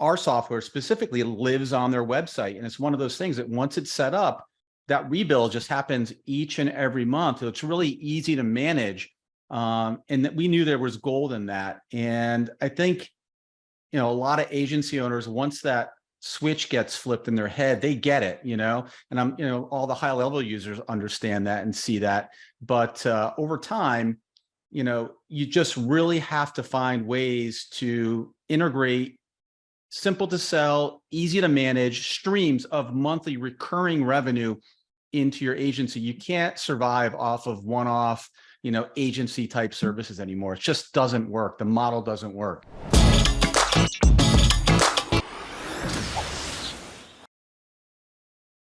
our software specifically lives on their website. And it's one of those things that once it's set up, that rebuild just happens each and every month. So it's really easy to manage. And that we knew there was gold in that. And I think, a lot of agency owners, once that switch gets flipped in their head, they get it, and all the high level users understand that and see that. But over time, you just really have to find ways to integrate simple to sell, easy to manage streams of monthly recurring revenue into your agency. You can't survive off of one-off, agency type services anymore. It just doesn't work. The model doesn't work.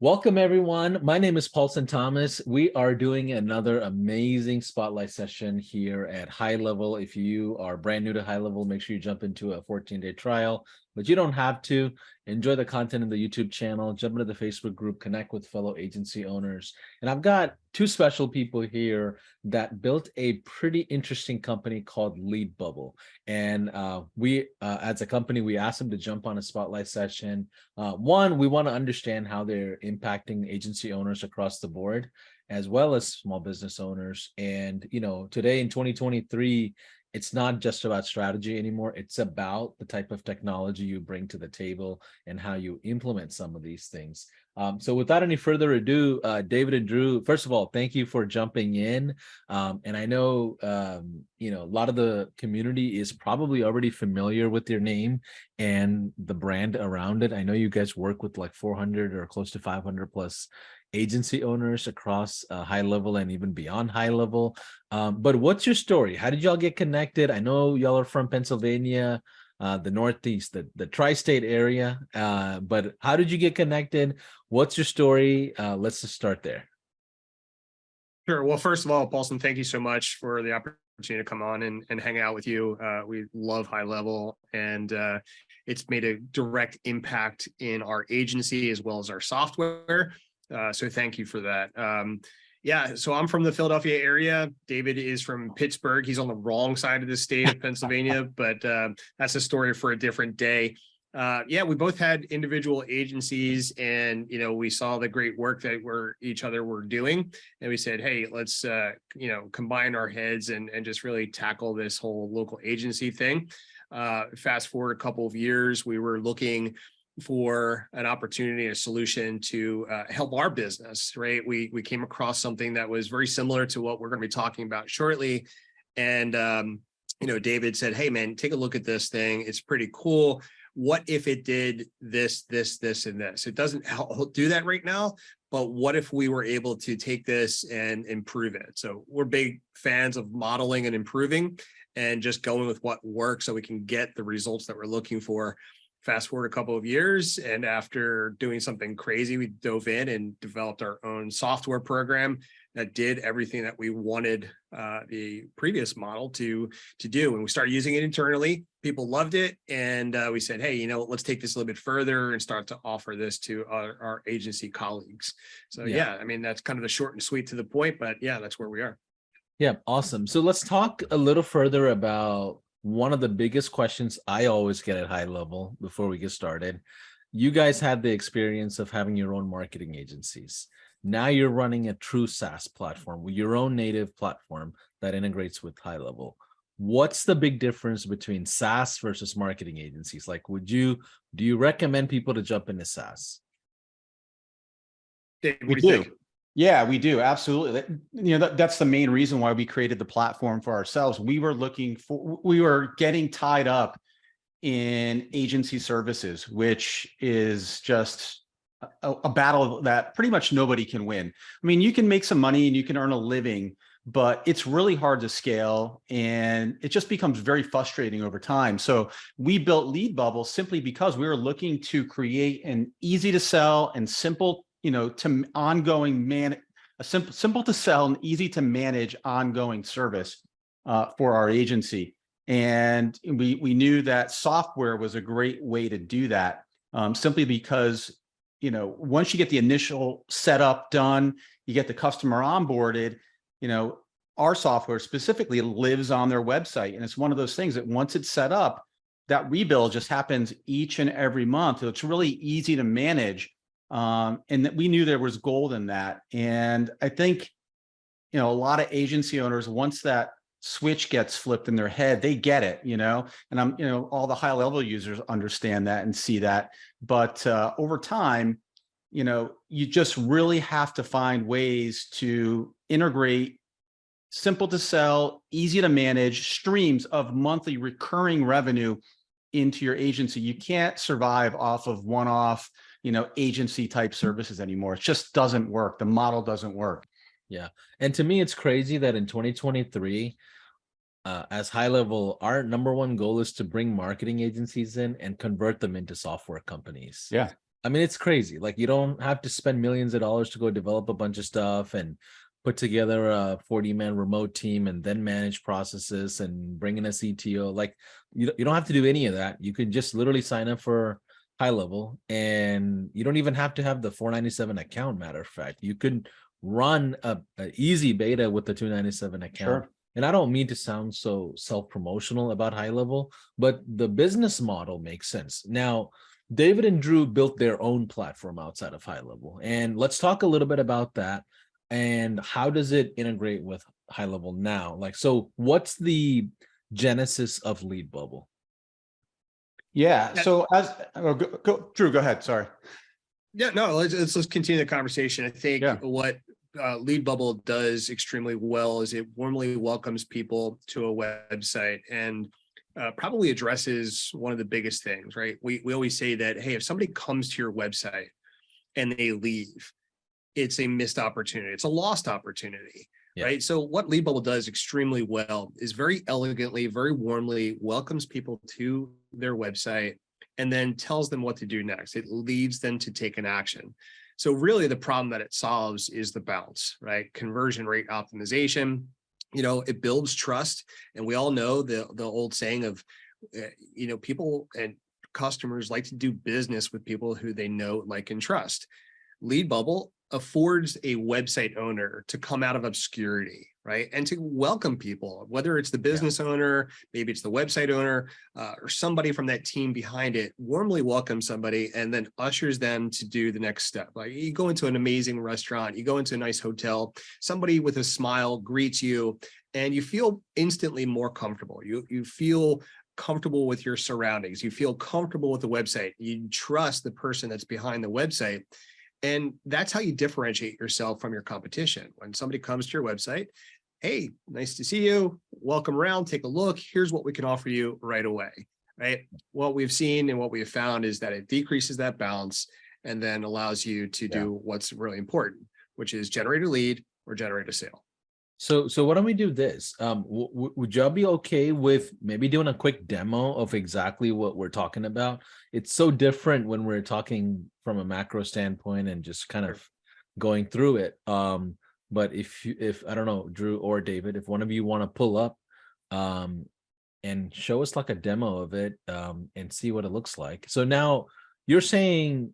Welcome, everyone. My name is Paulson Thomas. We are doing another amazing spotlight session here at HighLevel. If you are brand new to HighLevel, make sure you jump into a 14-day trial, but you don't have to. Enjoy the content in the YouTube channel, jump into the Facebook group, connect with fellow agency owners. And I've got two special people here that built a pretty interesting company called Lead Bubble. And we, as a company, we asked them to jump on a spotlight session. One, we want to understand how they're impacting agency owners across the board, as well as small business owners. And, today in 2023, it's not just about strategy anymore. It's about the type of technology you bring to the table and how you implement some of these things. So without any further ado, David and Drew, first of all, thank you for jumping in. And I know, a lot of the community is probably already familiar with your name and the brand around it. I know you guys work with like 400 or close to 500 plus agency owners across HighLevel and even beyond HighLevel. But what's your story? How did y'all get connected? I know y'all are from Pennsylvania, the Northeast, the tri-state area. But how did you get connected? What's your story? Let's just start there. Sure. Well, first of all, Paulson, thank you so much for the opportunity to come on and hang out with you. We love HighLevel, and it's made a direct impact in our agency as well as our software. So thank you for that. Yeah, so I'm from the Philadelphia area. David is from Pittsburgh. He's on the wrong side of the state of Pennsylvania, but that's a story for a different day. Yeah, we both had individual agencies, and we saw the great work that each other were doing, and we said, hey, let's combine our heads and just really tackle this whole local agency thing. Fast forward a couple of years, we were looking for an opportunity, a solution to help our business, right? We came across something that was very similar to what we're going to be talking about shortly. And, David said, hey, man, take a look at this thing. It's pretty cool. What if it did this, this, this, and this? It doesn't do that right now, but what if we were able to take this and improve it? So we're big fans of modeling and improving and just going with what works so we can get the results that we're looking for. Fast forward a couple of years, and after doing something crazy, we dove in and developed our own software program that did everything that we wanted the previous model to do. And we started using it internally. People loved it. And we said, hey, let's take this a little bit further and start to offer this to our agency colleagues. So yeah, I mean, that's kind of the short and sweet to the point, but yeah, that's where we are. Yeah, awesome. So let's talk a little further about one of the biggest questions I always get at HighLevel before we get started. You guys had the experience of having your own marketing agencies. Now you're running a true SaaS platform with your own native platform that integrates with HighLevel. What's the big difference between SaaS versus marketing agencies? Like, do you recommend people to jump into SaaS? Dave, what do you think? Yeah, we do. Absolutely. That's the main reason why we created the platform for ourselves. We were getting tied up in agency services, which is just a battle that pretty much nobody can win. I mean, you can make some money and you can earn a living, but it's really hard to scale, and it just becomes very frustrating over time. So we built Lead Bubble simply because we were looking to create an easy to sell and simple to ongoing simple to sell and easy to manage ongoing service for our agency. And we knew that software was a great way to do that, simply because, once you get the initial setup done, you get the customer onboarded, our software specifically lives on their website. And it's one of those things that once it's set up, that rebill just happens each and every month. So it's really easy to manage. And that we knew there was gold in that. And I think, a lot of agency owners, once that switch gets flipped in their head, they get it, and all the high level users understand that and see that. But over time, you just really have to find ways to integrate simple to sell, easy to manage streams of monthly recurring revenue into your agency. You can't survive off of one-off, agency type services anymore. It just doesn't work. The model doesn't work. Yeah. And to me, it's crazy that in 2023, as HighLevel, our number one goal is to bring marketing agencies in and convert them into software companies. Yeah. I mean, it's crazy. Like, you don't have to spend millions of dollars to go develop a bunch of stuff and put together a 40-man remote team and then manage processes and bring in a CTO. Like, you don't have to do any of that. You can just literally sign up for HighLevel, and you don't even have to have the 497 account. Matter of fact, you could run a easy beta with the 297 account. Sure. And I don't mean to sound so self-promotional about HighLevel, but the business model makes sense. Now, David and Drew built their own platform outside of HighLevel, and let's talk a little bit about that and how does it integrate with HighLevel now? Like, so what's the genesis of LeadBubble? Yeah. So Drew, go ahead. Sorry. Yeah, no, let's continue the conversation. I think what LeadBubble does extremely well is it warmly welcomes people to a website and probably addresses one of the biggest things, right? We always say that, hey, if somebody comes to your website and they leave, it's a missed opportunity. It's a lost opportunity, right? So what LeadBubble does extremely well is very elegantly, very warmly welcomes people to their website and then tells them what to do next. It leads them to take an action. So really the problem that it solves is the bounce, right? Conversion rate optimization. It builds trust. And we all know the old saying of, people and customers like to do business with people who they know, like, and trust. LeadBubble affords a website owner to come out of obscurity, right? And to welcome people, whether it's the business owner, maybe it's the website owner, or somebody from that team behind it, warmly welcomes somebody and then ushers them to do the next step. Like, you go into an amazing restaurant, you go into a nice hotel, somebody with a smile greets you, and you feel instantly more comfortable. You feel comfortable with your surroundings. You feel comfortable with the website. You trust the person that's behind the website. And that's how you differentiate yourself from your competition. When somebody comes to your website, hey, nice to see you, welcome around, take a look, here's what we can offer you right away, right? What we've seen and what we have found is that it decreases that bounce and then allows you to do what's really important, which is generate a lead or generate a sale. So why don't we do this? Would y'all be okay with maybe doing a quick demo of exactly what we're talking about? It's so different when we're talking from a macro standpoint and just kind of going through it. But if I don't know, Drew or David, if one of you want to pull up and show us like a demo of it and see what it looks like. So now you're saying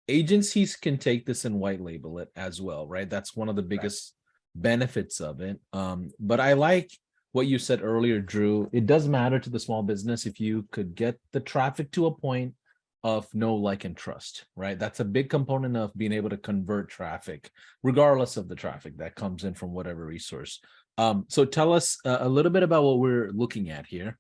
agencies can take this and white label it as well, right? That's one of the biggest benefits of it. But I like what you said earlier, Drew. It does matter to the small business if you could get the traffic to a point of know, like, and trust, right? That's a big component of being able to convert traffic, regardless of the traffic that comes in from whatever resource. So tell us a little bit about what we're looking at here.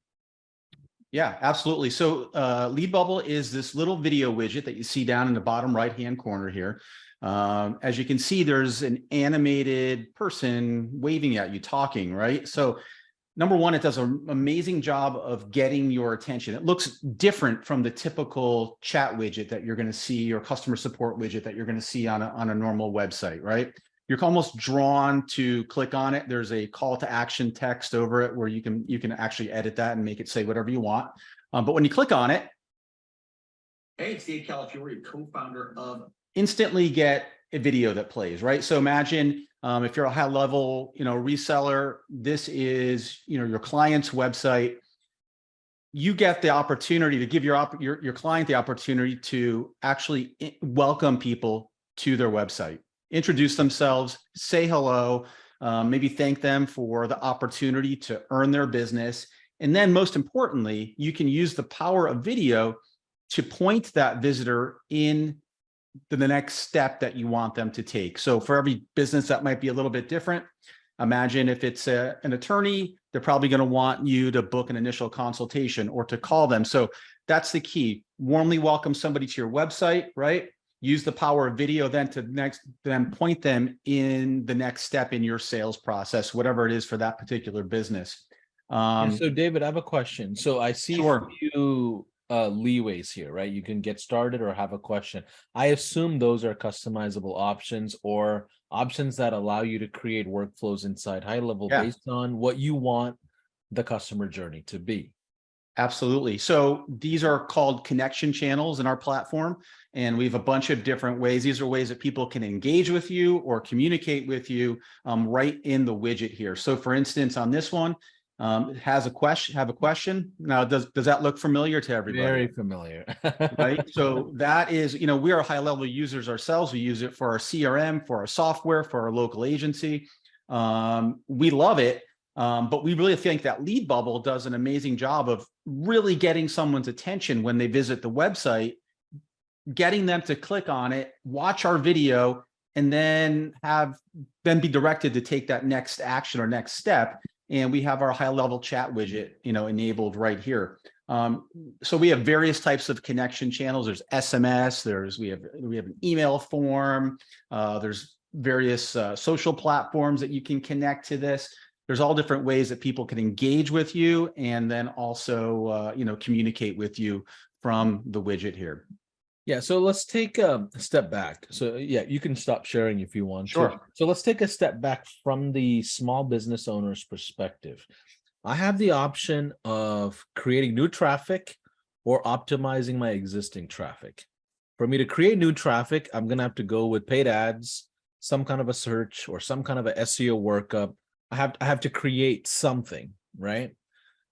Yeah, absolutely. So LeadBubble is this little video widget that you see down in the bottom right-hand corner here. As you can see, there's an animated person waving at you, talking, right? So number one, it does an amazing job of getting your attention. It looks different from the typical chat widget that you're going to see, or customer support widget that you're going to see on a normal website, right? You're almost drawn to click on it. There's a call to action text over it where you can actually edit that and make it say whatever you want. But when you click on it, hey, it's Dave Calafiore, co-founder of, instantly get a video that plays, right? So imagine if you're a high level, reseller, this is, your client's website. You get the opportunity to give your client the opportunity to actually welcome people to their website, introduce themselves, say hello, maybe thank them for the opportunity to earn their business, And then most importantly, you can use the power of video to point that visitor in the next step that you want them to take. So for every business that might be a little bit different. Imagine if it's an attorney, they're probably going to want you to book an initial consultation or to call them. So that's the key. Warmly welcome somebody to your website, right? Use the power of video then to point them in the next step in your sales process, whatever it is for that particular business. So David, I have a question. So I see Sure. a few leeways here, right? You can get started or have a question. I assume those are customizable options or options that allow you to create workflows inside HighLevel Yeah. based on what you want the customer journey to be. Absolutely. So these are called connection channels in our platform, and we have a bunch of different ways. These are ways that people can engage with you or communicate with you right in the widget here. So for instance, on this one, it has a question. Now, does that look familiar to everybody? Very familiar. Right. So that is, we are HighLevel users ourselves. We use it for our CRM, for our software, for our local agency. We love it. But we really think that Lead Bubble does an amazing job of really getting someone's attention when they visit the website, getting them to click on it, watch our video, and then be directed to take that next action or next step. And we have our HighLevel chat widget, enabled right here. So we have various types of connection channels. There's SMS. We have an email form. There's various social platforms that you can connect to this. There's all different ways that people can engage with you and then also, communicate with you from the widget here. Yeah, so let's take a step back. So yeah, you can stop sharing if you want to. Sure. So let's take a step back from the small business owner's perspective. I have the option of creating new traffic or optimizing my existing traffic. For me to create new traffic, I'm going to have to go with paid ads, some kind of a search or some kind of a SEO workup. I have to create something, right?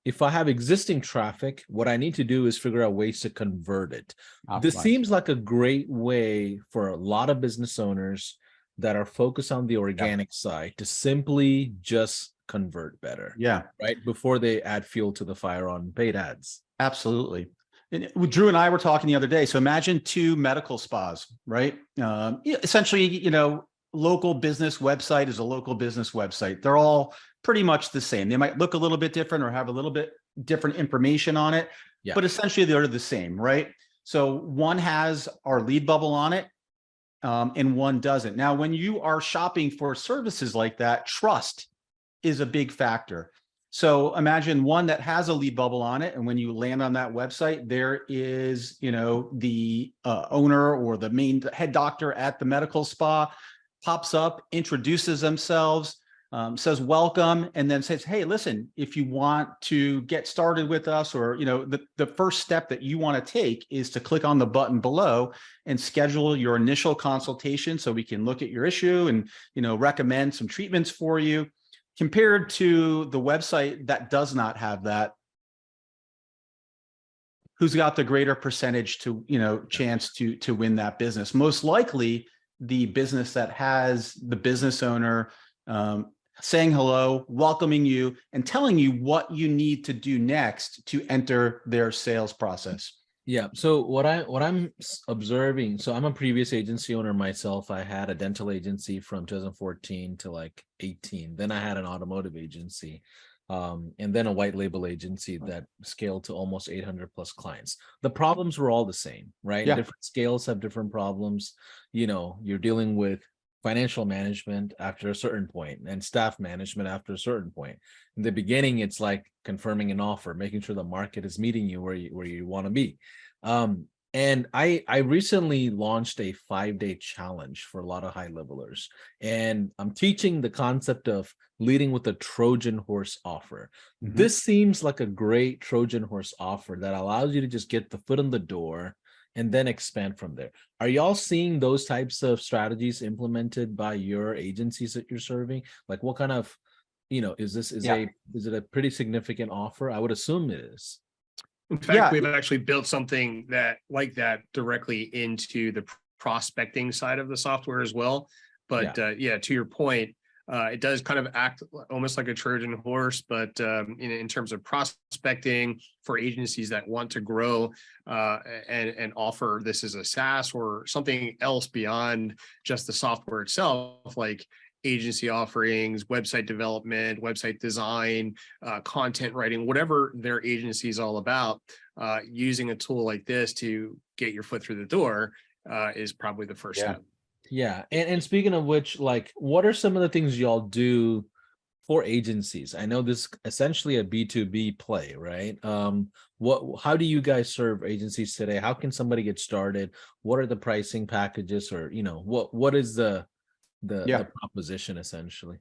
If I have existing traffic, what I need to do is figure out ways to convert it. This Optimize. seems like a great way for a lot of business owners that are focused on the organic side to simply just convert better. Yeah, Right? Before they add fuel to the fire on paid ads. absolutely. And Drew and I were talking the other day. So imagine two medical spas, right? Essentially, local business website is a local business website. They're all pretty much the same. They might look a little bit different or have a little bit different information on it, Yeah. but essentially they're the same, right? So one has our Lead Bubble on it, and one doesn't. Now, when you are shopping for services like that, trust is a big factor. So imagine one that has a Lead Bubble on it, and when you land on that website, there is, the owner or the main head doctor at the medical spa pops up, introduces themselves, says welcome, and then says, hey, listen, if you want to get started with us, or, the first step that you want to take is to click on the button below and schedule your initial consultation so we can look at your issue and, recommend some treatments for you. Compared to the website that does not have that, who's got the greater percentage to, chance to win that business? Most likely the business that has the business owner saying hello, welcoming you, and telling you what you need to do next to enter their sales process. Yeah. So what I'm observing, so I'm a previous agency owner myself. I had a dental agency from 2014 to like 18. Then I had an automotive agency, and then a white label agency that scaled to almost 800 plus clients. The problems were all the same, right? Yeah. Different scales have different problems. You're dealing with financial management after a certain point and staff management after a certain point. In the beginning, it's like confirming an offer, making sure the market is meeting you where you want to be. And I recently launched a 5-day challenge for a lot of high levelers, and I'm teaching the concept of leading with a Trojan horse offer. Mhm. This seems like a great Trojan horse offer that allows you to just get the foot in the door and then expand from there. Are y'all seeing those types of strategies implemented by your agencies that you're serving? Like what kind of, is it a pretty significant offer? I would assume it is. In fact, we've actually built something that directly into the prospecting side of the software as well. But to your point, It does kind of act almost like a Trojan horse, but in terms of prospecting for agencies that want to grow and offer this as a SaaS or something else beyond just the software itself, like agency offerings, website development, website design, content writing, whatever their agency is all about, using a tool like this to get your foot through the door is probably the first step. Yeah. And speaking of which, like, what are some of the things y'all do for agencies? I know this is essentially a B2B play, right? How do you guys serve agencies today? How can somebody get started? What are the pricing packages, or, what is the proposition essentially?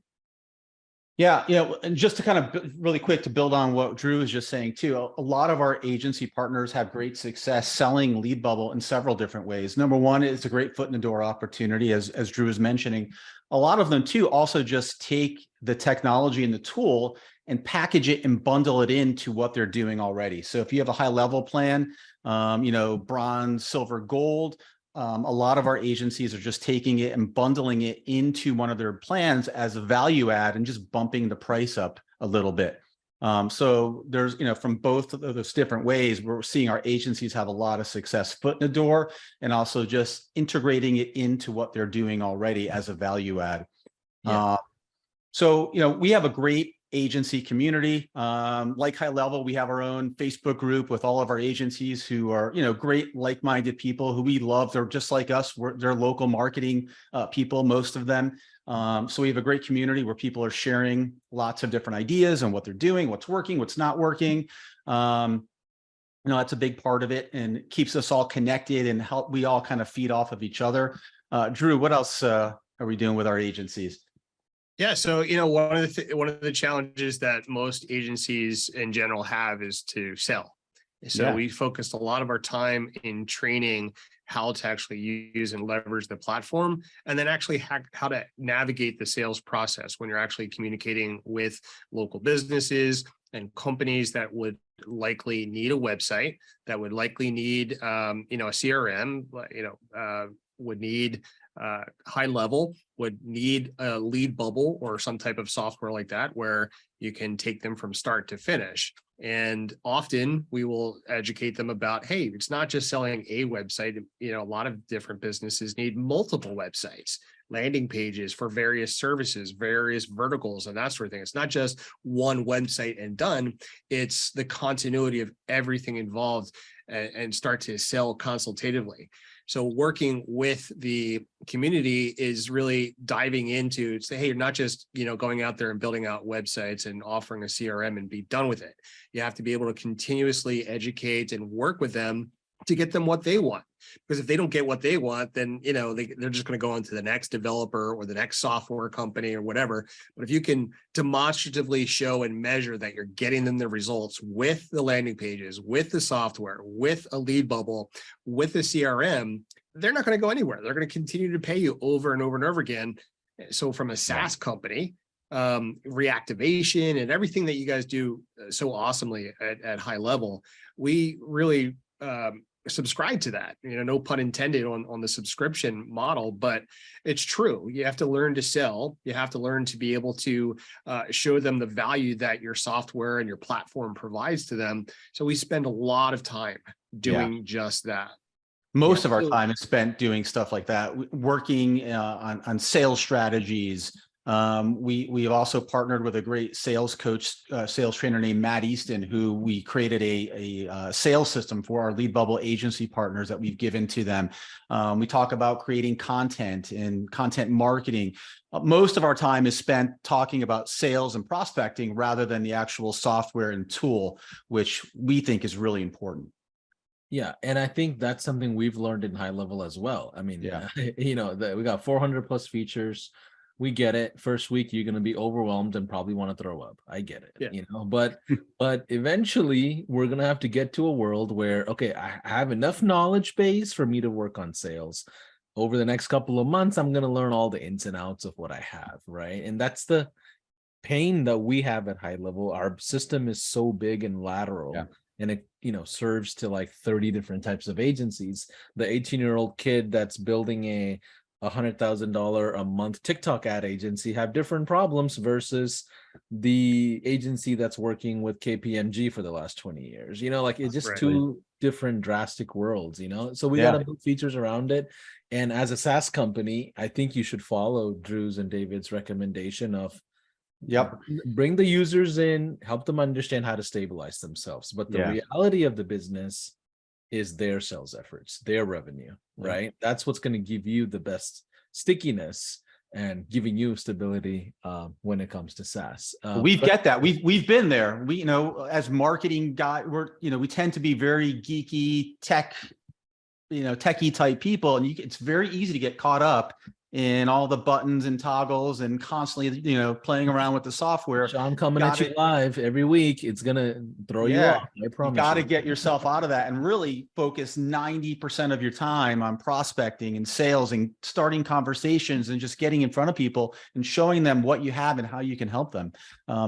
Yeah, and just to kind of really quick to build on what Drew was just saying too, a lot of our agency partners have great success selling Lead Bubble in several different ways. Number one, it's a great foot in the door opportunity, as Drew was mentioning. A lot of them too also just take the technology and the tool and package it and bundle it into what they're doing already. So if you have a HighLevel plan, bronze, silver, gold, a lot of our agencies are just taking it and bundling it into one of their plans as a value add and just bumping the price up a little bit. So there's, from both of those different ways, we're seeing our agencies have a lot of success foot in the door and also just integrating it into what they're doing already as a value add. Yeah. So, we have a great agency community. Like HighLevel, we have our own Facebook group with all of our agencies who are, great, like-minded people who we love. They're just like us. They're local marketing people, most of them. So we have a great community where people are sharing lots of different ideas on what they're doing, what's working, what's not working. That's a big part of it and keeps us all connected and we all kind of feed off of each other. Drew, what else are we doing with our agencies? Yeah, so one of the challenges that most agencies in general have is to sell. So we focused a lot of our time in training how to actually use and leverage the platform, and then actually how to navigate the sales process when you're actually communicating with local businesses and companies that would likely need a website, that would likely need a CRM, would need HighLevel, would need a Lead Bubble or some type of software like that where you can take them from start to finish. And often we will educate them about, hey, it's not just selling a website. A lot of different businesses need multiple websites, landing pages for various services, various verticals, and that sort of thing. It's not just one website and done. It's the continuity of everything involved and start to sell consultatively. So working with the community is really diving into say, hey, you're not just, going out there and building out websites and offering a CRM and be done with it. You have to be able to continuously educate and work with them to get them what they want. Because if they don't get what they want, then, they're just going to go on to the next developer or the next software company or whatever. But if you can demonstratively show and measure that you're getting them the results with the landing pages, with the software, with a Lead Bubble, with the CRM, they're not going to go anywhere. They're going to continue to pay you over and over and over again. So from a SaaS company, reactivation and everything that you guys do so awesomely at HighLevel, we really subscribe to that, no pun intended on the subscription model, but it's true. You have to learn to sell. You have to learn to be able to show them the value that your software and your platform provides to them. So we spend a lot of time doing just that. Most of our time is spent doing stuff like that, working on sales strategies. We've also partnered with a great sales coach, sales trainer named Matt Easton, who we created a sales system for our Lead Bubble agency partners that we've given to them. We talk about creating content and content marketing. Most of our time is spent talking about sales and prospecting rather than the actual software and tool, which we think is really important. Yeah, and I think that's something we've learned in HighLevel as well. I mean, we got 400 plus features. We get it. First week, you're going to be overwhelmed and probably want to throw up. I get it, but eventually we're going to have to get to a world where, okay, I have enough knowledge base for me to work on sales. Over the next couple of months, I'm going to learn all the ins and outs of what I have, right? And that's the pain that we have at HighLevel. Our system is so big and lateral. And it, serves to like 30 different types of agencies. The 18-year-old kid that's building a $100,000 a month TikTok ad agency have different problems versus the agency that's working with KPMG for the last 20 years. Like it's just Right. two different drastic worlds, so we got to build features around it. And as a SaaS company, I think you should follow Drew's and David's recommendation of bring the users in, help them understand how to stabilize themselves. But the reality of the business is their sales efforts, their revenue, right? That's what's going to give you the best stickiness and giving you stability when it comes to SaaS. We get that. We've been there. We, as marketing guy, we tend to be very geeky techie type people, and it's very easy to get caught up in all the buttons and toggles and constantly, playing around with the software. Sean coming at you live every week. It's going to throw you off. I promise. You got to get yourself out of that and really focus 90% of your time on prospecting and sales and starting conversations and just getting in front of people and showing them what you have and how you can help them.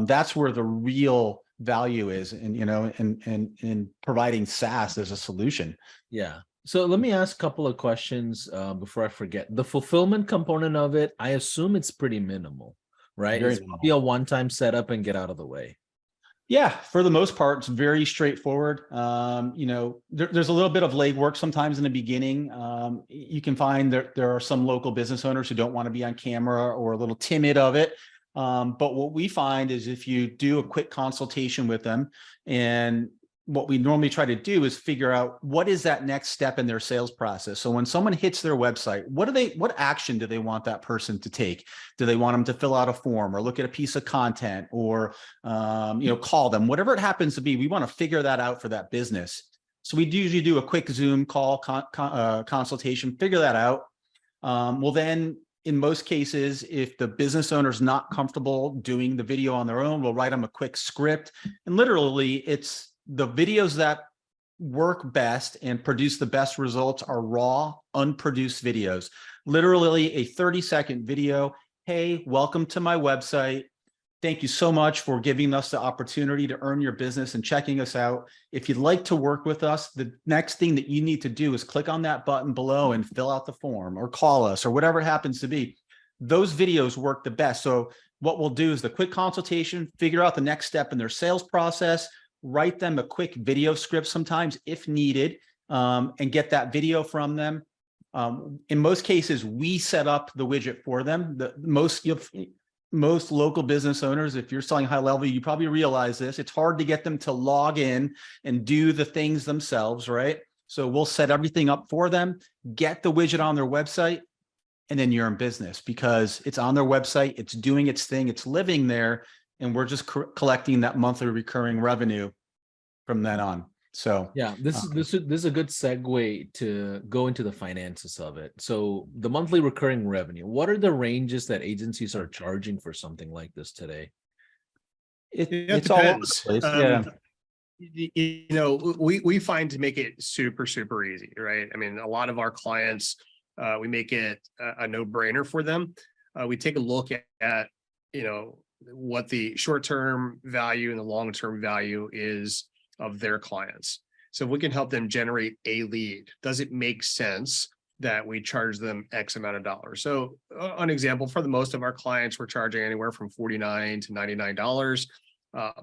That's where the real value is, and in providing SaaS as a solution. Yeah. So let me ask a couple of questions before I forget. The fulfillment component of it, I assume it's pretty minimal, right? It's probably a one-time setup and get out of the way. Yeah, for the most part, it's very straightforward. There's a little bit of legwork sometimes in the beginning. You can find there are some local business owners who don't want to be on camera or a little timid of it. But what we find is if you do a quick consultation with them, and what we normally try to do is figure out what is that next step in their sales process. So when someone hits their website, what action do they want that person to take? Do they want them to fill out a form or look at a piece of content or, call them, whatever it happens to be? We want to figure that out for that business. So we usually do a quick Zoom call consultation, figure that out. Well, then in most cases, if the business owner is not comfortable doing the video on their own, we'll write them a quick script. And literally it's the videos that work best and produce the best results are raw, unproduced videos. Literally a 30-second video. Hey, welcome to my website. Thank you so much for giving us the opportunity to earn your business and checking us out. If you'd like to work with us, the next thing that you need to do is click on that button below and fill out the form or call us or whatever it happens to be. Those videos work the best. So what we'll do is the quick consultation, figure out the next step in their sales process, write them a quick video script sometimes if needed, and get that video from them. In most cases, we set up the widget for them. Most local business owners, if you're selling HighLevel, you probably realize this. It's hard to get them to log in and do the things themselves, right? So we'll set everything up for them, get the widget on their website, and then you're in business because it's on their website, it's doing its thing, it's living there, and we're just collecting that monthly recurring revenue from then on. So yeah, this is a good segue to go into the finances of it. So the monthly recurring revenue, what are the ranges that agencies are charging for something like this today? It's all over the place. We find to make it super easy, right? I mean, a lot of our clients, we make it a no-brainer for them. We take a look at what the short-term value and the long-term value is of their clients. So if we can help them generate a lead, does it make sense that we charge them X amount of dollars? So an example, for the most of our clients, we're charging anywhere from $49 to $99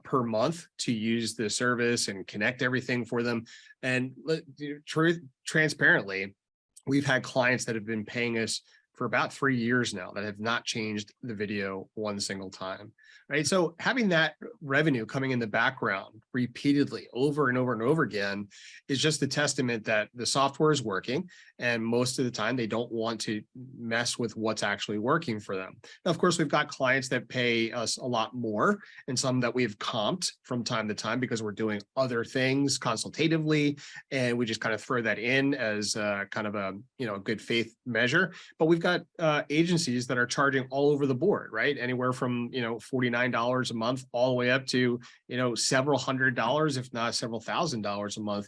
per month to use the service and connect everything for them. And transparently, we've had clients that have been paying us for about 3 years now that have not changed the video one single time, right? So having that revenue coming in the background repeatedly over and over and over again is just a testament that the software is working. And most of the time they don't want to mess with what's actually working for them. Now, of course, we've got clients that pay us a lot more and some that we've comped from time to time because we're doing other things consultatively. And we just kind of throw that in as kind of a, good faith measure. But we've got agencies that are charging all over the board, right? Anywhere from, $49 a month all the way up to, several $100s, if not several $1,000s a month,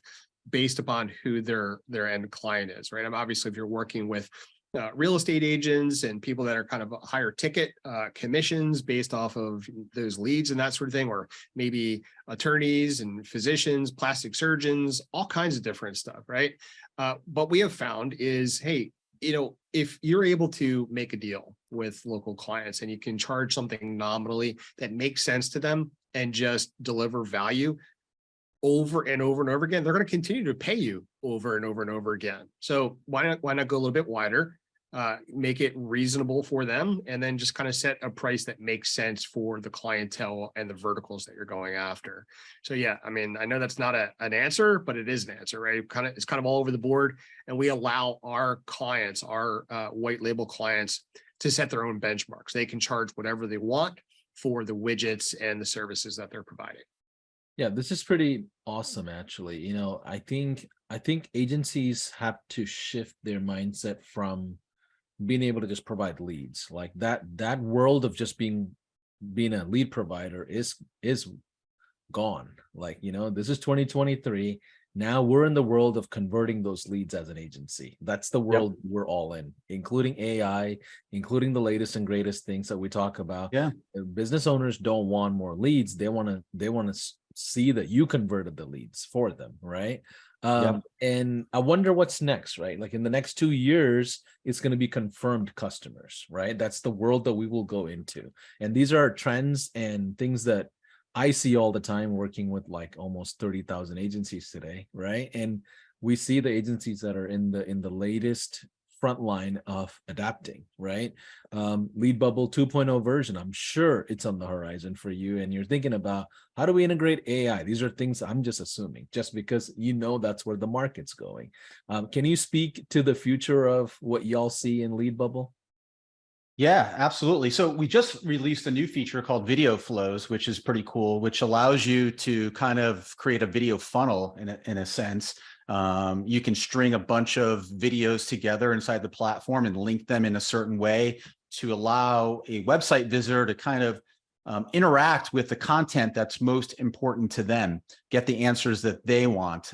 based upon who their end client is, right? Obviously, if you're working with real estate agents and people that are kind of higher ticket commissions based off of those leads and that sort of thing, or maybe attorneys and physicians, plastic surgeons, all kinds of different stuff, right? What we have found is, hey, if you're able to make a deal with local clients and you can charge something nominally that makes sense to them and just deliver value over and over and over again, they're going to continue to pay you over and over and over again. So why not go a little bit wider, make it reasonable for them, and then just kind of set a price that makes sense for the clientele and the verticals that you're going after. So yeah, I mean, I know that's not an answer, but it is an answer, right? It's kind of all over the board, and we allow our clients, our white label clients, to set their own benchmarks. They can charge whatever they want for the widgets and the services that they're providing. Yeah, this is pretty awesome, actually. You know, I think agencies have to shift their mindset from being able to just provide leads. Like that world of just being a lead provider is gone. Like, you know, this is 2023. Now we're in the world of converting those leads as an agency. That's the world we're all in, including AI, including the latest and greatest things that we talk about. Yeah. Business owners don't want more leads. They want to see that you converted the leads for them, right? And I wonder what's next, right? Like in the next 2 years, it's going to be confirmed customers, right? That's the world that we will go into. And these are trends and things that I see all the time working with like almost 30,000 agencies today, right? And we see the agencies that are in the latest front line of adapting, right? Lead Bubble 2.0 version, I'm sure it's on the horizon for you, and you're thinking about how do we integrate AI? These are things I'm just assuming, just because you know that's where the market's going. Can you speak to the future of what y'all see in Lead Bubble? Yeah, absolutely. So we just released a new feature called video flows, which is pretty cool, which allows you to kind of create a video funnel in a sense. You can string a bunch of videos together inside the platform and link them in a certain way to allow a website visitor to kind of interact with the content that's most important to them, get the answers that they want.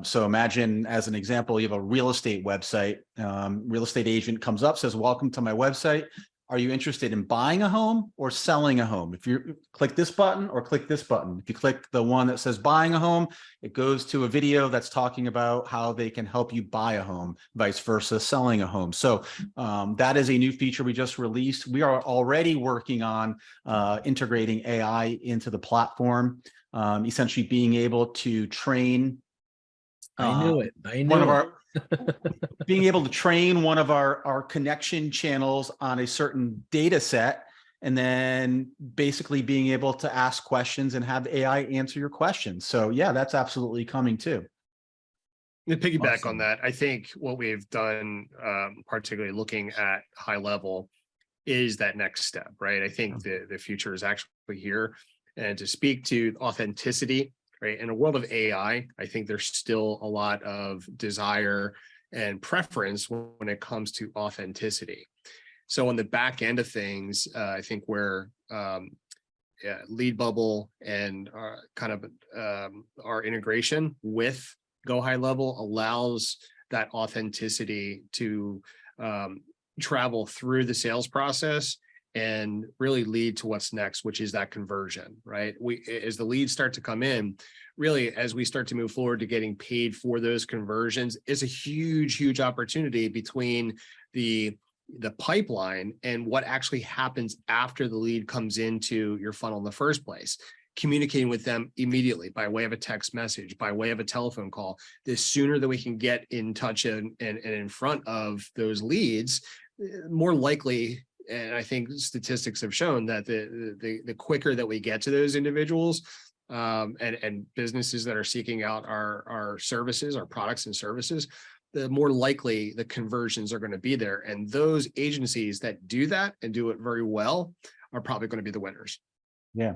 So imagine, as an example, you have a real estate website, real estate agent comes up, says, "Welcome to my website. Are you interested in buying a home or selling a home?" If you click this button or click this button, if you click the one that says buying a home, it goes to a video that's talking about how they can help you buy a home, vice versa, selling a home. So that is a new feature we just released. We are already working on integrating AI into the platform, essentially being able to train. I knew it. Being able to train one of our connection channels on a certain data set, and then basically being able to ask questions and have AI answer your questions. So yeah, that's absolutely coming too. To piggyback Awesome. on that, I think what we've done, particularly looking at HighLevel, is that next step, right? I think the future is actually here. And to speak to authenticity, right? In a world of AI, I think there's still a lot of desire and preference when it comes to authenticity. So on the back end of things, I think where Lead Bubble and kind of our integration with Go HighLevel allows that authenticity to travel through the sales process and really lead to what's next, which is that conversion, right? As the leads start to come in, really, as we start to move forward to getting paid for those conversions, is a huge, huge opportunity between the pipeline and what actually happens after the lead comes into your funnel in the first place. Communicating with them immediately by way of a text message, by way of a telephone call. The sooner that we can get in touch and in front of those leads, more likely, and I think statistics have shown that the quicker that we get to those individuals and businesses that are seeking out our services, our products and services, the more likely the conversions are going to be there. And those agencies that do that and do it very well are probably going to be the winners. Yeah.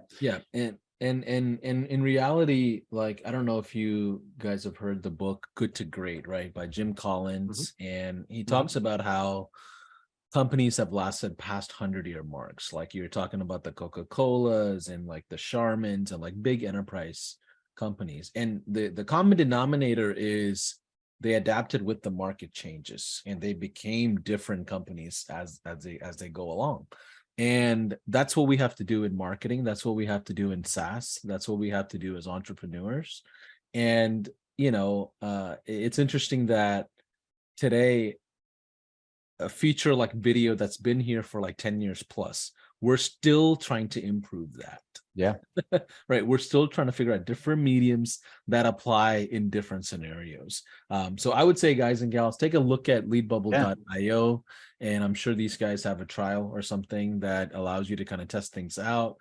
And in reality, like, I don't know if you guys have heard the book Good to Great, right, by Jim Collins. And he talks about how companies have lasted past 100-year marks. Like you're talking about the Coca-Colas and like the Charmans and like big enterprise companies. And the common denominator is they adapted with the market changes and they became different companies as they go along. And that's what we have to do in marketing. That's what we have to do in SaaS. That's what we have to do as entrepreneurs. And, you know, it's interesting that today, a feature like video that's been here for like 10 years plus. We're still trying to improve that. Yeah. Right. We're still trying to figure out different mediums that apply in different scenarios. So I would say, guys and gals, take a look at leadbubble.io. And I'm sure these guys have a trial or something that allows you to kind of test things out.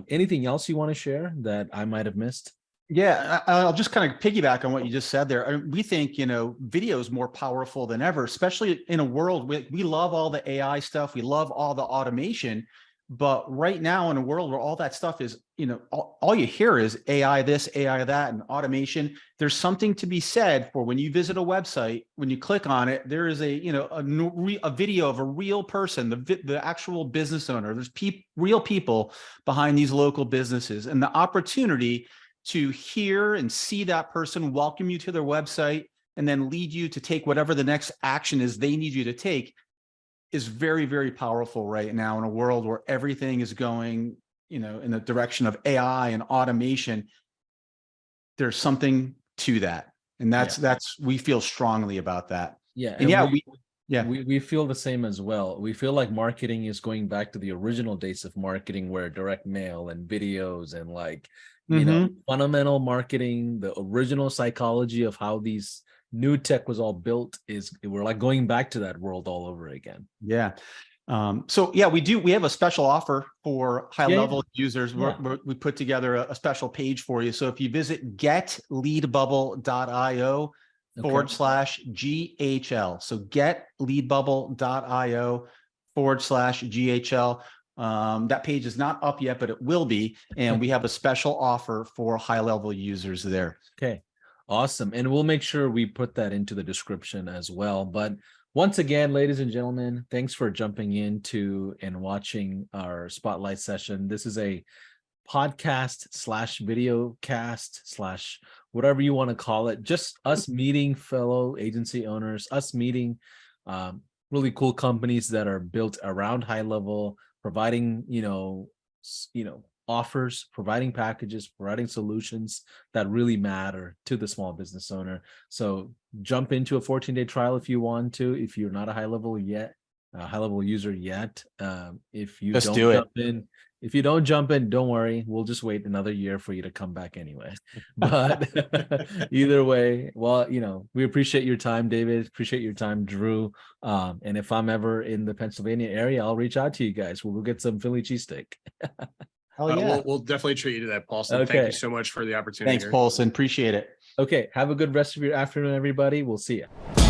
Anything else you want to share that I might have missed? Yeah, I'll just kind of piggyback on what you just said there. We think, video is more powerful than ever, especially in a world we love all the AI stuff. We love all the automation. But right now in a world where all that stuff is, all you hear is AI this, AI that, and automation. There's something to be said for when you visit a website, when you click on it, there is a video of a real person, the actual business owner. There's real people behind these local businesses, and the opportunity to hear and see that person welcome you to their website and then lead you to take whatever the next action is they need you to take is very, very powerful right now in a world where everything is going, in the direction of AI and automation. There's something to that. And that's we feel strongly about that. Yeah. And we feel the same as well. We feel like marketing is going back to the original days of marketing, where direct mail and videos and fundamental marketing, the original psychology of how these new tech was all built, we're like going back to that world all over again. Yeah. We have a special offer for HighLevel users. We put together a special page for you. So if you visit getleadbubble.io /GHL. So getleadbubble.io /GHL. That page is not up yet, but it will be. And we have a special offer for HighLevel users there. Okay. Awesome. And we'll make sure we put that into the description as well. But once again, ladies and gentlemen, thanks for jumping into and watching our spotlight session. This is a podcast / video cast / whatever you want to call it. Just us meeting fellow agency owners, us meeting really cool companies that are built around HighLevel, providing, offers, providing packages, providing solutions that really matter to the small business owner. So jump into a 14-day trial if you want to, if you're not a HighLevel user yet. If you don't jump in, don't worry. We'll just wait another year for you to come back anyway. But either way, we appreciate your time, David. Appreciate your time, Drew. And if I'm ever in the Pennsylvania area, I'll reach out to you guys. We'll get some Philly cheesesteak. Oh yeah. We'll definitely treat you to that, Paulson. Okay. Thank you so much for the opportunity. Thanks, Paulson. Appreciate it. Okay. Have a good rest of your afternoon, everybody. We'll see you.